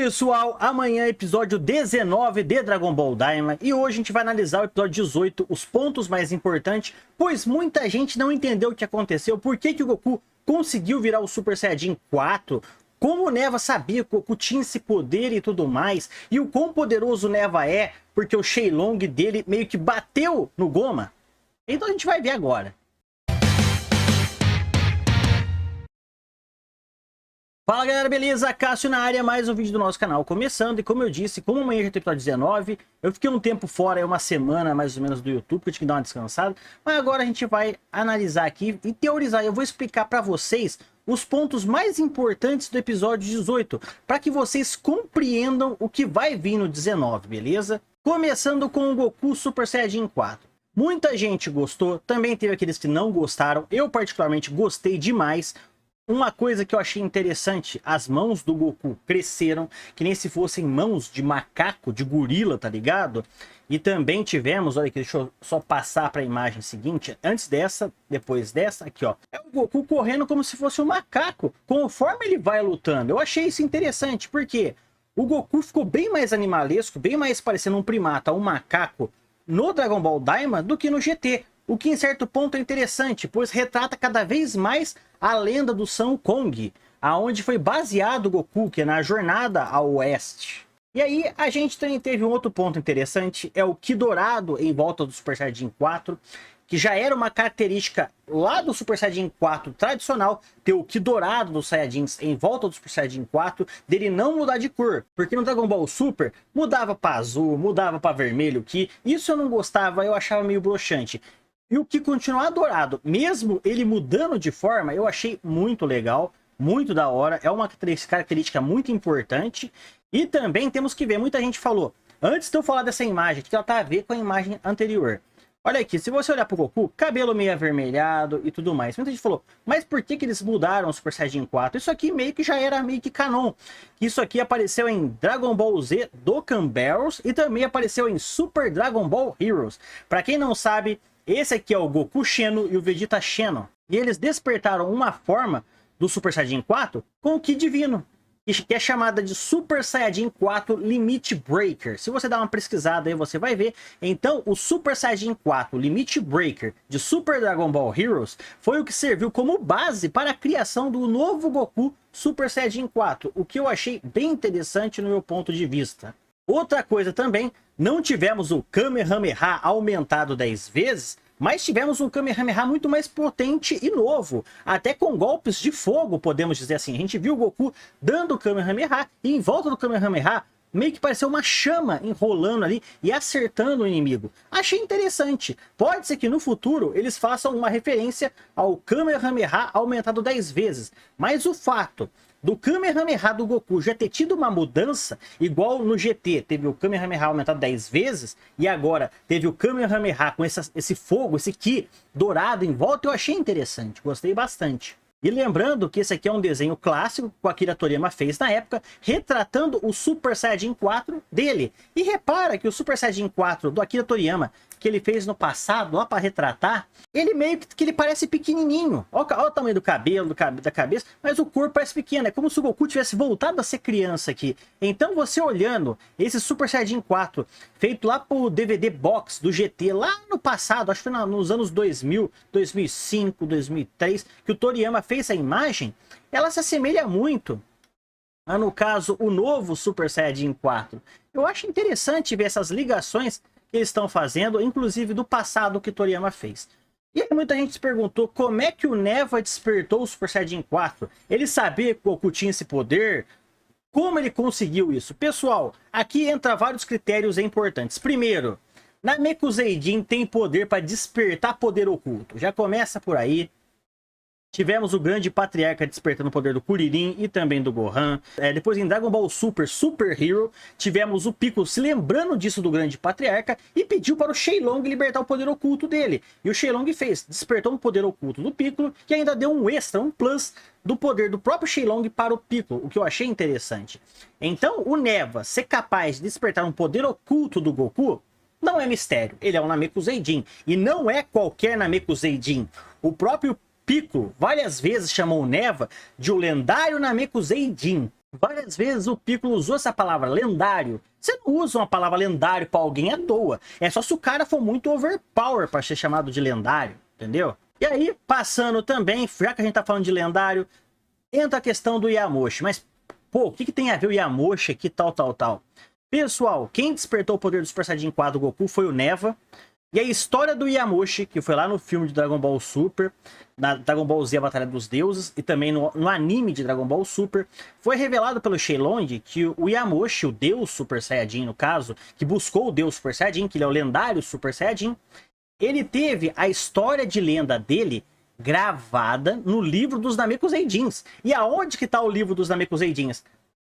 Pessoal, amanhã é episódio 19 de Dragon Ball Daima e hoje a gente vai analisar o episódio 18, os pontos mais importantes, pois muita gente não entendeu o que aconteceu, por que o Goku conseguiu virar o Super Saiyajin 4, como o Neva sabia que o Goku tinha esse poder e tudo mais, e o quão poderoso o Neva é, porque o Shenlong dele meio que bateu no Goma. Então a gente vai ver agora. Fala galera, beleza? Cássio na área, mais um vídeo do nosso canal começando. E como eu disse, como amanhã já tem episódio 19, eu fiquei um tempo fora, uma semana mais ou menos do YouTube, porque eu tinha que dar uma descansada. Mas agora a gente vai analisar aqui e teorizar. Eu vou explicar pra vocês os pontos mais importantes do episódio 18, para que vocês compreendam o que vai vir no 19, beleza? Começando com o Goku Super Saiyajin 4. Muita gente gostou, também teve aqueles que não gostaram. Eu particularmente gostei demais. Uma coisa que eu achei interessante, as mãos do Goku cresceram, que nem se fossem mãos de macaco, de gorila, tá ligado? E também tivemos, olha aqui, deixa eu só passar para a imagem seguinte, antes dessa, depois dessa, aqui ó. É o Goku correndo como se fosse um macaco, conforme ele vai lutando. Eu achei isso interessante, porque o Goku ficou bem mais animalesco, bem mais parecendo um primata, um macaco, no Dragon Ball Daima do que no GT. O que em certo ponto é interessante, pois retrata cada vez mais a lenda do Sun Kong, aonde foi baseado o Goku, que é na jornada ao oeste. E aí a gente também teve um outro ponto interessante, é o Ki dourado em volta do Super Saiyajin 4, que já era uma característica lá do Super Saiyajin 4 tradicional, ter o Ki dourado dos Saiyajins em volta do Super Saiyajin 4, dele não mudar de cor, porque no Dragon Ball Super mudava para azul, mudava para vermelho, Ki, isso eu não gostava, eu achava meio broxante. E o Ki continuar dourado, mesmo ele mudando de forma, eu achei muito legal, muito da hora. É uma característica muito importante. E também temos que ver, muita gente falou, antes de eu falar dessa imagem, que ela tá a ver com a imagem anterior. Olha aqui, se você olhar pro Goku, cabelo meio avermelhado e tudo mais. Muita gente falou, mas por que eles mudaram o Super Saiyajin 4? Isso aqui meio que já era meio que canon. Isso aqui apareceu em Dragon Ball Z Dokkan Battle e também apareceu em Super Dragon Ball Heroes. Para quem não sabe, esse aqui é o Goku Xeno e o Vegeta Xeno. E eles despertaram uma forma do Super Saiyajin 4 com o Ki Divino, que é chamada de Super Saiyajin 4 Limit Breaker. Se você dar uma pesquisada aí, você vai ver. Então, o Super Saiyajin 4 Limit Breaker de Super Dragon Ball Heroes foi o que serviu como base para a criação do novo Goku Super Saiyajin 4, o que eu achei bem interessante no meu ponto de vista. Outra coisa também, não tivemos o Kamehameha aumentado 10 vezes, mas tivemos um Kamehameha muito mais potente e novo, até com golpes de fogo, podemos dizer assim. A gente viu o Goku dando o Kamehameha e em volta do Kamehameha meio que pareceu uma chama enrolando ali e acertando o inimigo. Achei interessante. Pode ser que no futuro eles façam uma referência ao Kamehameha aumentado 10 vezes, mas o fato do Kamehameha do Goku já ter tido uma mudança, igual no GT, teve o Kamehameha aumentado 10 vezes, e agora teve o Kamehameha com esse fogo, esse Ki dourado em volta, eu achei interessante, gostei bastante. E lembrando que esse aqui é um desenho clássico que o Akira Toriyama fez na época, retratando o Super Saiyajin 4 dele. E repara que o Super Saiyajin 4 do Akira Toriyama, que ele fez no passado, lá para retratar, ele meio que ele parece pequenininho. Olha o tamanho do cabelo, da cabeça, mas o corpo parece pequeno. É como se o Goku tivesse voltado a ser criança aqui. Então você olhando esse Super Saiyajin 4, feito lá pro DVD Box do GT, lá no passado, acho que foi nos anos 2000, 2005, 2003, que o Toriyama fez essa imagem, ela se assemelha muito a, no caso, o novo Super Saiyajin 4. Eu acho interessante ver essas ligações que eles estão fazendo, inclusive do passado que Toriyama fez. E aí muita gente se perguntou como é que o Neva despertou o Super Saiyajin 4. Ele sabia que o Goku tinha esse poder? Como ele conseguiu isso? Pessoal, aqui entra vários critérios importantes. Primeiro, Namekuseidin tem poder para despertar poder oculto. Já começa por aí. Tivemos o grande patriarca despertando o poder do Kuririn e também do Gohan. Depois em Dragon Ball Super, Super Hero, tivemos o Piccolo se lembrando disso do grande patriarca e pediu para o Shenlong libertar o poder oculto dele. E o Shenlong fez, despertou um poder oculto do Piccolo e ainda deu um extra, um plus do poder do próprio Shenlong para o Piccolo, o que eu achei interessante. Então o Neva ser capaz de despertar um poder oculto do Goku não é mistério, ele é um Namekuseidin. E não é qualquer Namekuseidin. O próprio Piccolo várias vezes chamou o Neva de o lendário Namekuseidin. Várias vezes o Piccolo usou essa palavra lendário. Você não usa uma palavra lendário pra alguém à toa. É só se o cara for muito overpower pra ser chamado de lendário, entendeu? E aí, passando também, já que a gente tá falando de lendário, entra a questão do Yamoshi. Mas, pô, o que tem a ver o Yamoshi aqui, tal? Pessoal, quem despertou o poder do Super Saiyajin 4 do Goku foi o Neva. E a história do Yamoshi, que foi lá no filme de Dragon Ball Super, na Dragon Ball Z, a Batalha dos Deuses, e também no anime de Dragon Ball Super, foi revelado pelo Shenlong que o Yamoshi, o Deus Super Saiyajin no caso, que buscou o Deus Super Saiyajin, que ele é o lendário Super Saiyajin, ele teve a história de lenda dele gravada no livro dos Namekuseidins. E aonde que tá o livro dos Namekuseidins?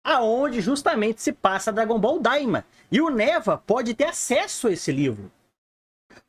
Aonde justamente se passa Dragon Ball Daima. E o Neva pode ter acesso a esse livro.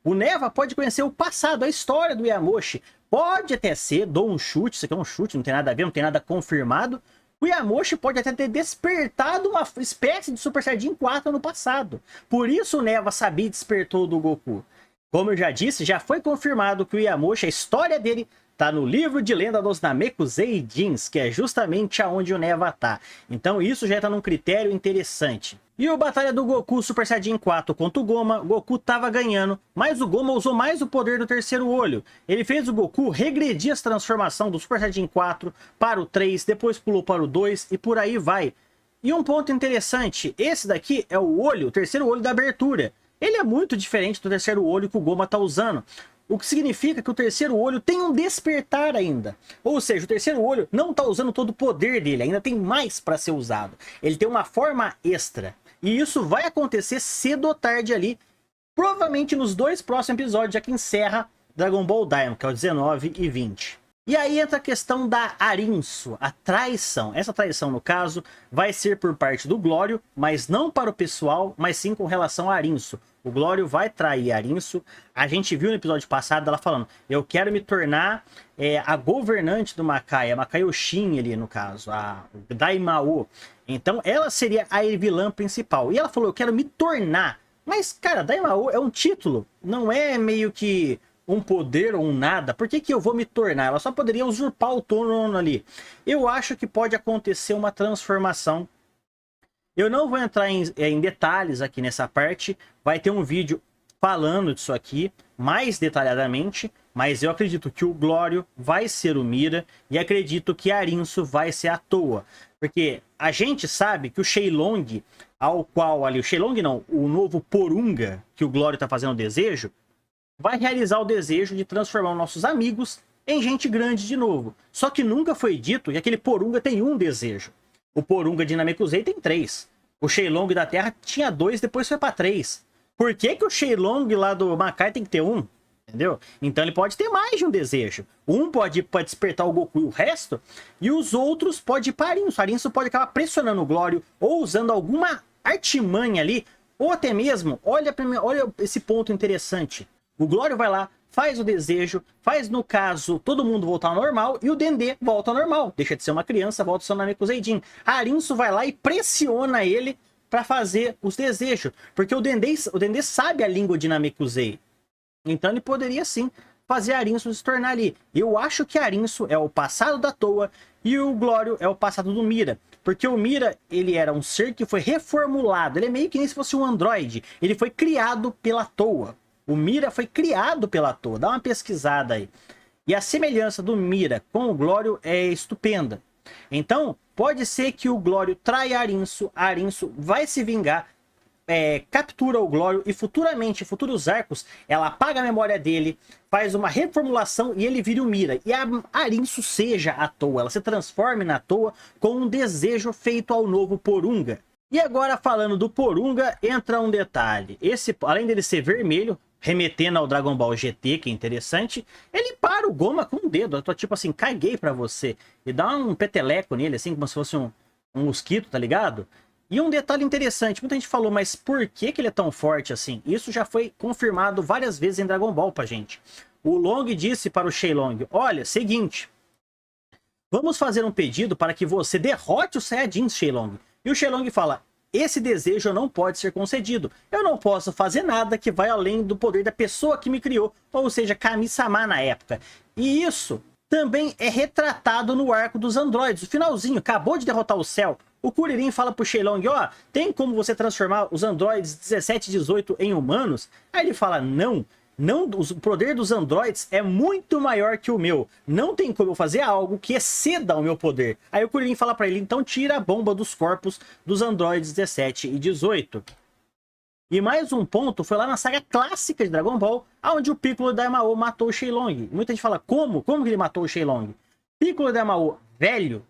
O Neva pode conhecer o passado, a história do Yamoshi. Pode até ser, dou um chute, isso aqui é um chute, não tem nada a ver, não tem nada confirmado. O Yamoshi pode até ter despertado uma espécie de Super Saiyajin 4 no passado. Por isso o Neva sabia e despertou do Goku. Como eu já disse, já foi confirmado que o Yamoshi, a história dele, tá no livro de lenda dos Namekuseidins, que é justamente aonde o Neva tá. Então isso já tá num critério interessante. E o batalha do Goku Super Saiyajin 4 contra o Goma, Goku tava ganhando, mas o Goma usou mais o poder do terceiro olho. Ele fez o Goku regredir essa transformação do Super Saiyajin 4 para o 3, depois pulou para o 2 e por aí vai. E um ponto interessante, esse daqui é o olho, o terceiro olho da abertura. Ele é muito diferente do terceiro olho que o Goma tá usando. O que significa que o terceiro olho tem um despertar ainda. Ou seja, o terceiro olho não está usando todo o poder dele, ainda tem mais para ser usado. Ele tem uma forma extra. E isso vai acontecer cedo ou tarde ali, provavelmente nos 2 próximos episódios, já que encerra Dragon Ball Daima, que é o 19 e 20. E aí entra a questão da Arinso, a traição. Essa traição, no caso, vai ser por parte do Glório, mas não para o pessoal, mas sim com relação a Arinso. O Glório vai trair a Arinso. A gente viu no episódio passado ela falando, eu quero me tornar a governante do Makai, a Makaioshin ali no caso, a Daimao. Então ela seria a vilã principal. E ela falou, eu quero me tornar. Mas, cara, Daimao é um título, não é meio que um poder ou um nada. Por que eu vou me tornar? Ela só poderia usurpar o trono ali. Eu acho que pode acontecer uma transformação. Eu não vou entrar em detalhes aqui nessa parte. Vai ter um vídeo falando disso aqui mais detalhadamente. Mas eu acredito que o Glório vai ser o Mira. E acredito que a Arinso vai ser a Toa. Porque a gente sabe que o Shenlong, ao qual ali... O Shenlong não, o novo Porunga que o Glório está fazendo o desejo, vai realizar o desejo de transformar os nossos amigos em gente grande de novo. Só que nunca foi dito que aquele Porunga tem um desejo. O Porunga de Namekusei tem 3. O Shenlong da Terra tinha 2, depois foi para 3. Por que o Shenlong lá do Makai tem que ter 1? Entendeu? Então ele pode ter mais de um desejo. Um pode ir para despertar o Goku e o resto, e os outros pode ir para Arinso. Arinso pode acabar pressionando o Glório, ou usando alguma artimanha ali, ou até mesmo, olha esse ponto interessante. O Glório vai lá, faz o desejo, faz no caso todo mundo voltar ao normal e o Dendê volta ao normal. Deixa de ser uma criança, volta ao seu Namekuseidin. A Arinso vai lá e pressiona ele para fazer os desejos. Porque o Dendê sabe a língua de Namekusei. Então ele poderia sim fazer a Arinso se tornar ali. Eu acho que a Arinso é o passado da Toa e o Glório é o passado do Mira. Porque o Mira, ele era um ser que foi reformulado. Ele é meio que nem se fosse um androide. Ele foi criado pela Toa. O Mira foi criado pela Toa. Dá uma pesquisada aí. E a semelhança do Mira com o Glório é estupenda. Então, pode ser que o Glório traia a Arinso vai se vingar, captura o Glório e futuramente, em futuros arcos, ela apaga a memória dele, faz uma reformulação e ele vira o Mira. E a Arinso seja a Toa, ela se transforme na Toa com um desejo feito ao novo Porunga. E agora falando do Porunga, entra um detalhe. Esse, além dele ser vermelho, remetendo ao Dragon Ball GT, que é interessante, ele para o Goma com o dedo. Eu tô tipo assim, caguei pra você. E dá um peteleco nele, assim, como se fosse um mosquito, tá ligado? E um detalhe interessante, muita gente falou, mas por que ele é tão forte assim? Isso já foi confirmado várias vezes em Dragon Ball pra gente. O Long disse para o Shenlong, olha, seguinte, vamos fazer um pedido para que você derrote os Saiyajins, Shenlong. E o Shenlong fala, esse desejo não pode ser concedido. Eu não posso fazer nada que vai além do poder da pessoa que me criou, ou seja, Kami-sama na época. E isso também é retratado no arco dos androides. O finalzinho, acabou de derrotar o Cell. o Kuririn fala pro Shenlong, ó, tem como você transformar os androides 17 e 18 em humanos? Aí ele fala, não, o poder dos androides é muito maior que o meu. Não tem como eu fazer algo que exceda o meu poder. Aí o Kuririn fala pra ele, então tira a bomba dos corpos dos androides 17 e 18. E mais um ponto foi lá na saga clássica de Dragon Ball, onde o Piccolo Daimao matou o Shenlong. Muita gente fala, como? Como que ele matou o Shenlong? Piccolo Daimao, velho,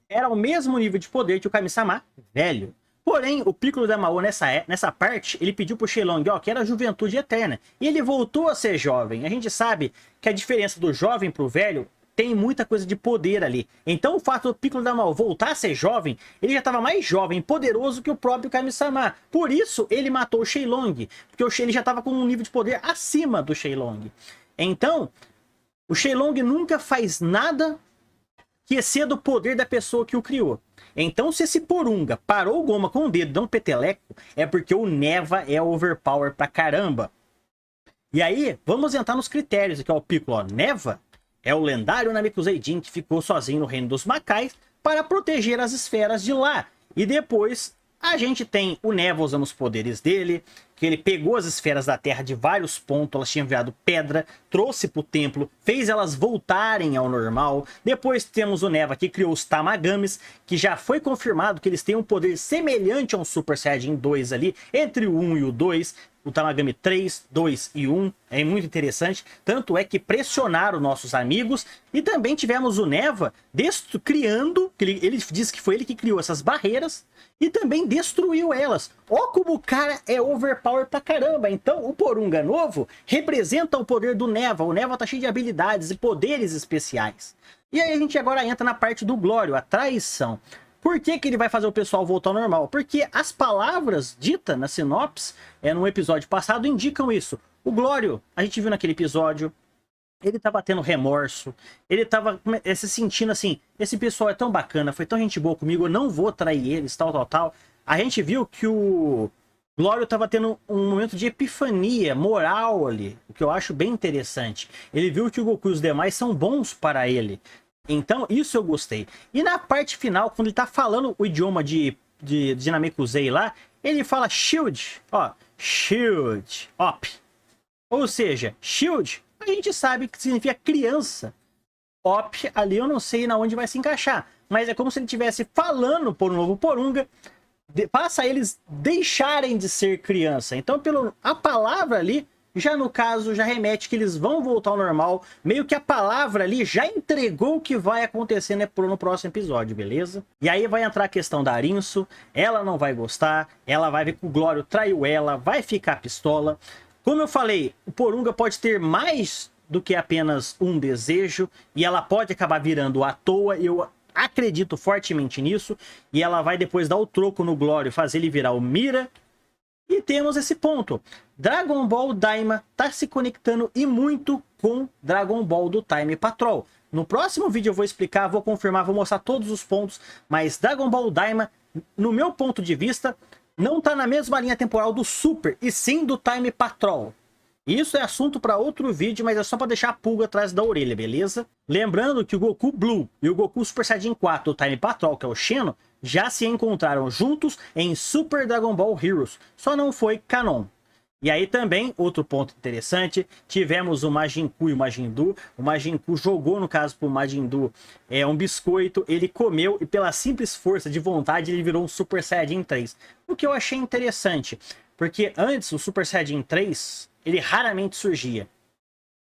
era o mesmo nível de poder que o Kami-sama, velho. Porém, o Piccolo Daimao, nessa parte, ele pediu pro Shenlong, ó, que era a juventude eterna. E ele voltou a ser jovem. A gente sabe que a diferença do jovem pro velho tem muita coisa de poder ali. Então o fato do Piccolo Daimao voltar a ser jovem, ele já estava mais jovem, poderoso que o próprio Kami-sama. Por isso ele matou o Shenlong, porque ele já estava com um nível de poder acima do Shenlong. Então, o Shenlong nunca faz nada que exceda o poder da pessoa que o criou. Então, se esse Porunga parou o Goma com o dedo, dá um peteleco, é porque o Neva é overpower pra caramba. E aí, vamos entrar nos critérios aqui, ó, o Piccolo, ó, Neva é o lendário Namekusei Jin que ficou sozinho no reino dos Macais para proteger as esferas de lá. E depois a gente tem o Neva usando os poderes dele, que ele pegou as esferas da Terra de vários pontos, elas tinham virado pedra, trouxe para o templo, fez elas voltarem ao normal. Depois temos o Neva que criou os Tamagamis, que já foi confirmado que eles têm um poder semelhante a um Super Saiyajin 2 ali, entre o 1 e o 2. O Tamagami 3, 2 e 1 é muito interessante, tanto é que pressionaram nossos amigos. E também tivemos o Neva criando, ele disse que foi ele que criou essas barreiras e também destruiu elas. Ó como o cara é overpower pra caramba. Então o Porunga novo representa o poder do Neva. O Neva tá cheio de habilidades e poderes especiais. E aí a gente agora entra na parte do Glório, a traição. Por que ele vai fazer o pessoal voltar ao normal? Porque as palavras ditas na sinopse, no episódio passado, indicam isso. O Glório, a gente viu naquele episódio, ele tava tendo remorso, ele tava se sentindo assim, esse pessoal é tão bacana, foi tão gente boa comigo, eu não vou trair eles, tal. A gente viu que o Glório tava tendo um momento de epifania moral ali, o que eu acho bem interessante. Ele viu que o Goku e os demais são bons para ele. Então, isso eu gostei. E na parte final, quando ele tá falando o idioma de Namekusei lá, ele fala Shield, ó, Shield, Op. Ou seja, Shield, a gente sabe que significa criança. Op, ali eu não sei na onde vai se encaixar. Mas é como se ele estivesse falando por um novo Porunga, passa eles deixarem de ser criança. Então, a palavra ali, já no caso, já remete que eles vão voltar ao normal. Meio que a palavra ali já entregou o que vai acontecer, né, no próximo episódio, beleza? E aí vai entrar a questão da Arinso. Ela não vai gostar. Ela vai ver que o Glório traiu ela. Vai ficar pistola. Como eu falei, o Porunga pode ter mais do que apenas um desejo. E ela pode acabar virando à toa. Eu acredito fortemente nisso. E ela vai depois dar o troco no Glório, fazer ele virar o Mira. E temos esse ponto. Dragon Ball Daima tá se conectando e muito com Dragon Ball do Time Patrol. No próximo vídeo eu vou explicar, vou confirmar, vou mostrar todos os pontos. Mas Dragon Ball Daima, no meu ponto de vista, não tá na mesma linha temporal do Super, e sim do Time Patrol. Isso é assunto para outro vídeo, mas é só para deixar a pulga atrás da orelha, beleza? Lembrando que o Goku Blue e o Goku Super Saiyajin 4 do Time Patrol, que é o Xeno, já se encontraram juntos em Super Dragon Ball Heroes, só não foi canon. E aí também, outro ponto interessante, tivemos o Majin Buu e o Majin Buu. O Majin Buu jogou, no caso, pro Majin Buu um biscoito, ele comeu e pela simples força de vontade ele virou um Super Saiyajin 3. O que eu achei interessante, porque antes o Super Saiyajin 3, ele raramente surgia.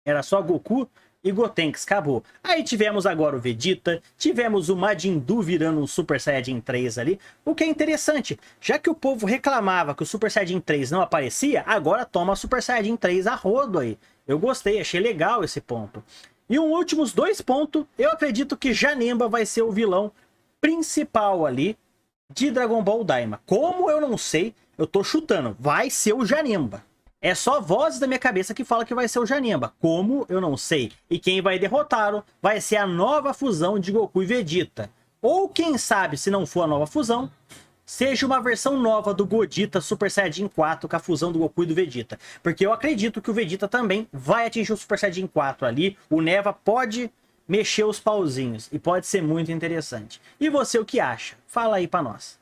Era só Goku e Gotenks, acabou. Aí tivemos agora o Vegeta, tivemos o Majin Buu virando um Super Saiyajin 3 ali, o que é interessante, já que o povo reclamava que o Super Saiyajin 3 não aparecia, agora toma Super Saiyajin 3 a rodo aí. Eu gostei, achei legal esse ponto. E um últimos dois pontos, eu acredito que Janemba vai ser o vilão principal ali de Dragon Ball Daima. Como eu não sei, eu tô chutando, vai ser o Janemba. É só vozes da minha cabeça que fala que vai ser o Janemba. Como? Eu não sei. E quem vai derrotá-lo vai ser a nova fusão de Goku e Vegeta. Ou quem sabe, se não for a nova fusão, seja uma versão nova do Godita Super Saiyajin 4 com a fusão do Goku e do Vegeta. Porque eu acredito que o Vegeta também vai atingir o Super Saiyajin 4 ali. O Neva pode mexer os pauzinhos e pode ser muito interessante. E você o que acha? Fala aí pra nós.